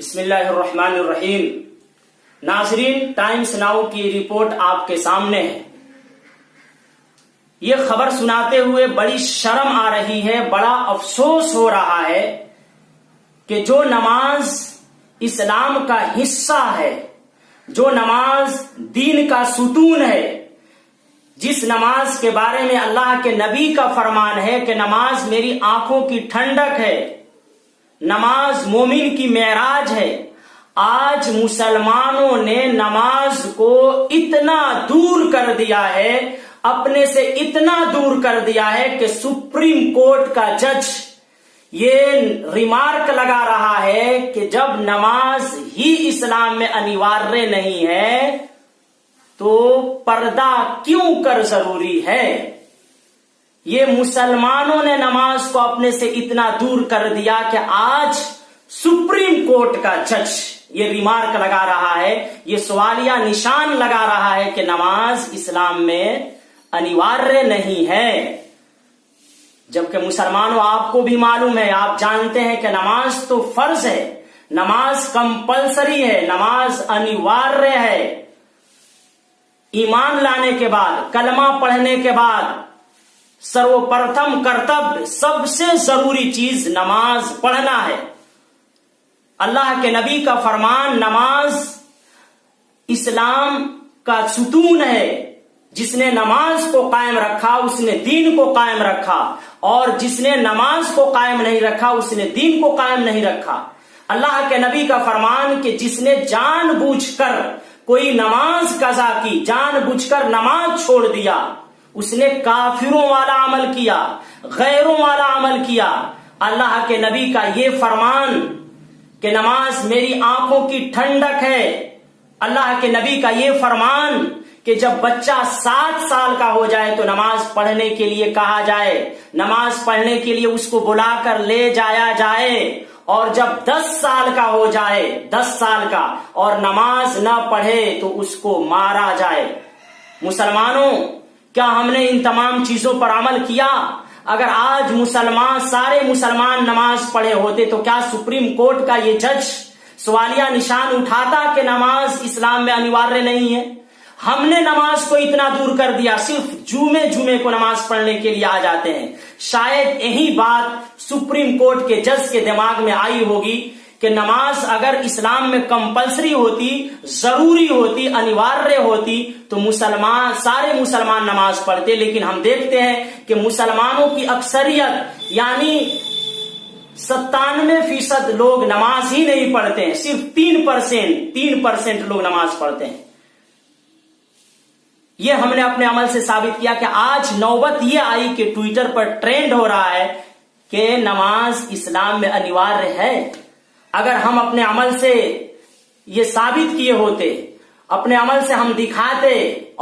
بسم اللہ الرحمن الرحیم۔ ناظرین، ٹائمز ناؤ کی رپورٹ آپ کے سامنے ہے۔ یہ خبر سناتے ہوئے بڑی شرم آ رہی ہے، بڑا افسوس ہو رہا ہے کہ جو نماز اسلام کا حصہ ہے، جو نماز دین کا ستون ہے، جس نماز کے بارے میں اللہ کے نبی کا فرمان ہے کہ نماز میری آنکھوں کی ٹھنڈک ہے، نماز مومن کی معراج ہے، آج مسلمانوں نے نماز کو اتنا دور کر دیا ہے، اپنے سے اتنا دور کر دیا ہے کہ سپریم کورٹ کا جج یہ ریمارک لگا رہا ہے کہ جب نماز ہی اسلام میں انیواریہ نہیں ہے تو پردہ کیوں کر ضروری ہے۔ یہ مسلمانوں نے نماز کو اپنے سے اتنا دور کر دیا کہ آج سپریم کورٹ کا جج یہ ریمارک لگا رہا ہے، یہ سوالیہ نشان لگا رہا ہے کہ نماز اسلام میں انیواریہ نہیں ہے، جبکہ مسلمانوں آپ کو بھی معلوم ہے، آپ جانتے ہیں کہ نماز تو فرض ہے، نماز کمپلسری ہے، نماز انیواریہ ہے۔ ایمان لانے کے بعد، کلمہ پڑھنے کے بعد سرو پرتھم کرتب، سب سے ضروری چیز نماز پڑھنا ہے۔ اللہ کے نبی کا فرمان، نماز اسلام کا ستون ہے، جس نے نماز کو قائم رکھا اس نے دین کو قائم رکھا، اور جس نے نماز کو قائم نہیں رکھا اس نے دین کو قائم نہیں رکھا۔ اللہ کے نبی کا فرمان کہ جس نے جان بوجھ کر کوئی نماز قضا کی، جان بوجھ کر نماز چھوڑ دیا، اس نے کافروں والا عمل کیا، غیروں والا عمل کیا۔ اللہ کے نبی کا یہ فرمان کہ نماز میری آنکھوں کی ٹھنڈک ہے، اللہ کے نبی کا یہ فرمان کہ جب بچہ 7 سال کا ہو جائے تو نماز پڑھنے کے لیے کہا جائے، نماز پڑھنے کے لیے اس کو بلا کر لے جایا جائے، اور جب 10 سال کا ہو جائے، 10 سال کا اور نماز نہ پڑھے تو اس کو مارا جائے۔ مسلمانوں، کیا ہم نے ان تمام چیزوں پر عمل کیا؟ اگر آج سارے مسلمان نماز پڑھے ہوتے تو کیا سپریم کورٹ کا یہ جج سوالیہ نشان اٹھاتا کہ نماز اسلام میں انیواریہ نہیں ہے؟ ہم نے نماز کو اتنا دور کر دیا، صرف جمعے کو نماز پڑھنے کے لیے آ جاتے ہیں۔ شاید یہی بات سپریم کورٹ کے جج کے دماغ میں آئی ہوگی کہ نماز اگر اسلام میں کمپلسری ہوتی، ضروری ہوتی، انیواریہ ہوتی تو سارے مسلمان نماز پڑھتے، لیکن ہم دیکھتے ہیں کہ مسلمانوں کی اکثریت یعنی 97% لوگ نماز ہی نہیں پڑھتے ہیں، صرف 3% لوگ نماز پڑھتے ہیں۔ یہ ہم نے اپنے عمل سے ثابت کیا کہ آج نوبت یہ آئی کہ ٹویٹر پر ٹرینڈ ہو رہا ہے کہ نماز اسلام میں انیواریہ ہے۔ اگر ہم اپنے عمل سے یہ ثابت کیے ہوتے، اپنے عمل سے ہم دکھاتے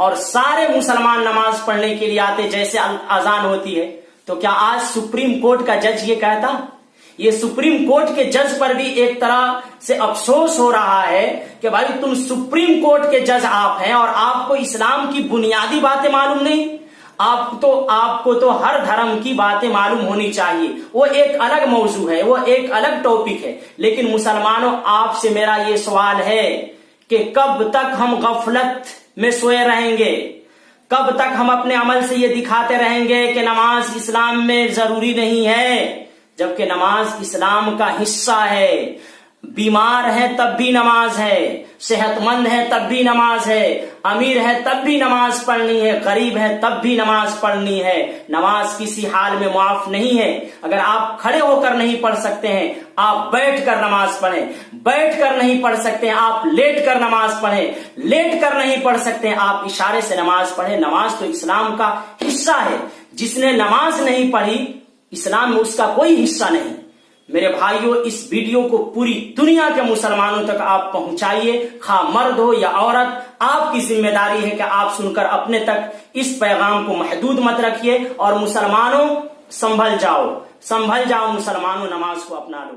اور سارے مسلمان نماز پڑھنے کے لیے آتے جیسے اذان ہوتی ہے، تو کیا آج سپریم کورٹ کا جج یہ کہتا؟ یہ سپریم کورٹ کے جج پر بھی ایک طرح سے افسوس ہو رہا ہے کہ بھائی تم سپریم کورٹ کے جج آپ ہیں اور آپ کو اسلام کی بنیادی باتیں معلوم نہیں؟ آپ کو تو ہر دھرم کی باتیں معلوم ہونی چاہیے، وہ ایک الگ موضوع ہے، وہ ایک الگ ٹاپک ہے، لیکن مسلمانوں آپ سے میرا یہ سوال ہے کہ کب تک ہم غفلت میں سوئے رہیں گے؟ کب تک ہم اپنے عمل سے یہ دکھاتے رہیں گے کہ نماز اسلام میں ضروری نہیں ہے، جبکہ نماز اسلام کا حصہ ہے؟ بیمار ہے تب بھی نماز ہے، صحت مند ہے تب بھی نماز ہے، امیر ہے تب بھی نماز پڑھنی ہے، غریب ہے تب بھی نماز پڑھنی ہے۔ نماز کسی حال میں معاف نہیں ہے۔ اگر آپ کھڑے ہو کر نہیں پڑھ سکتے ہیں آپ بیٹھ کر نماز پڑھیں، بیٹھ کر نہیں پڑھ سکتے ہیں آپ لیٹ کر نماز پڑھیں، لیٹ کر نہیں پڑھ سکتے ہیں آپ اشارے سے نماز پڑھیں۔ نماز تو اسلام کا حصہ ہے، جس نے نماز نہیں پڑھی اسلام میں اس کا کوئی حصہ نہیں۔ میرے بھائیوں، اس ویڈیو کو پوری دنیا کے مسلمانوں تک آپ پہنچائیے، خواہ مرد ہو یا عورت، آپ کی ذمہ داری ہے کہ آپ سن کر اپنے تک اس پیغام کو محدود مت رکھیے، اور مسلمانوں سنبھل جاؤ مسلمانوں، نماز کو اپنا لو۔